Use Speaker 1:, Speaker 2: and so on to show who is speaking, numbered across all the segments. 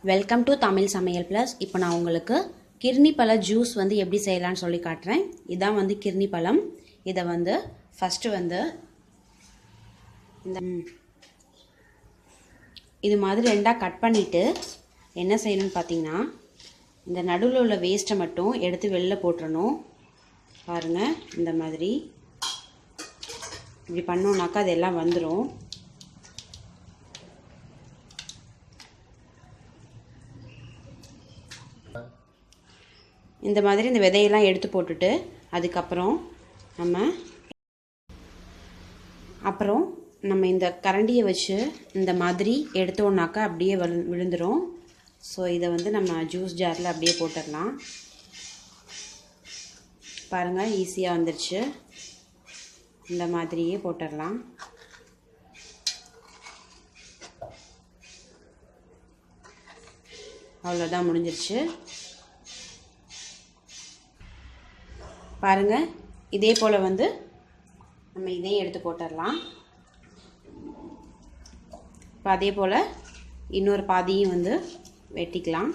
Speaker 1: Welcome to Tamil சமையல் plus. இப்போ நான் உங்களுக்கு கிர்னி பழ ஜூஸ் வந்து எப்படி செய்யலான்னு சொல்லி காட்டுறேன். இதான் வந்து கிர்னி பழம். இதை வந்து ஃபஸ்ட்டு வந்து இந்த இது மாதிரி ரெண்டாக கட் பண்ணிவிட்டு என்ன செய்யணும்னு பார்த்தீங்கன்னா, இந்த நடுவில் உள்ள வேஸ்ட்டை மட்டும் எடுத்து வெளில போட்டுறணும். பாருங்கள், இந்த மாதிரி இப்படி பண்ணோன்னாக்கா அதெல்லாம் வந்துடும். இந்த மாதிரி இந்த விதையெல்லாம் எடுத்து போட்டுட்டு அதுக்கப்புறம் நம்ம இந்த கரண்டியை வச்சு இந்த மாதிரி எடுத்தோன்னாக்கா அப்படியே விழுந்துடும். ஸோ இதை வந்து நம்ம ஜூஸ் ஜாரில் அப்படியே போட்டுடலாம். பாருங்கள், ஈஸியாக வந்துடுச்சு. இந்த மாதிரியே போட்டுடலாம். அவ்வளோதான், முடிஞ்சிருச்சு. பாருங்கள், இதே போல் வந்து நம்ம இதையும் எடுத்து போட்டுடலாம். இப்போ அதே போல் இன்னொரு பாதியும் வந்து வெட்டிக்கலாம்.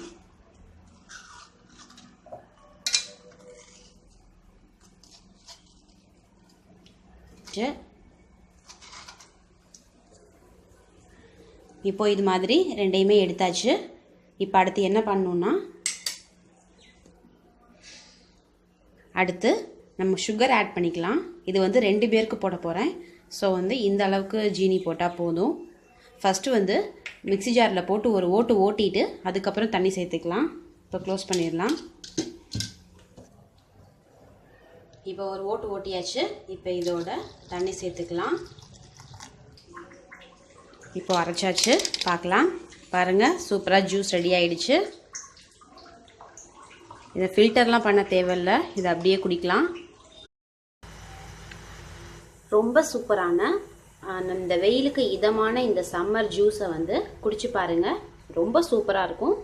Speaker 1: இப்போ இது மாதிரி ரெண்டையுமே எடுத்தாச்சு. இப்போ அடுத்து என்ன பண்ணணும்னா, அடுத்து நம்ம சுகர் ஆட் பண்ணிக்கலாம். இது வந்து 2 பேருக்கு போட போகிறேன். ஸோ வந்து இந்த அளவுக்கு ஜீனி போட்டால் போதும். ஃபஸ்ட்டு வந்து மிக்ஸி ஜாரில் போட்டு ஒரு ஓட்டு ஓட்டிட்டு அதுக்கப்புறம் தண்ணி சேர்த்துக்கலாம். இப்போ க்ளோஸ் பண்ணிடலாம். இப்போ ஒரு ஓட்டு ஓட்டியாச்சு. இப்போ இதோட தண்ணி சேர்த்துக்கலாம். இப்போ அரைச்சாச்சு. பார்க்கலாம். பாருங்கள், சூப்பராக ஜூஸ் ரெடி ஆகிடுச்சு. இதை ஃபில்டர்லாம் பண்ண தேவையில்லை, இதை அப்படியே குடிக்கலாம். ரொம்ப சூப்பரான இந்த வெயிலுக்கு இதமான இந்த சம்மர் ஜூஸை வந்து குடிச்சு பாருங்கள். ரொம்ப சூப்பராக இருக்கும்,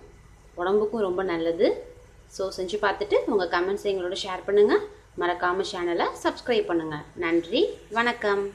Speaker 1: உடம்புக்கும் ரொம்ப நல்லது. ஸோ செஞ்சு பார்த்துட்டு உங்கள் கமெண்ட்ஸ் எங்களோட ஷேர் பண்ணுங்கள். மறக்காமல் சேனலை சப்ஸ்கிரைப் பண்ணுங்கள். நன்றி, வணக்கம்.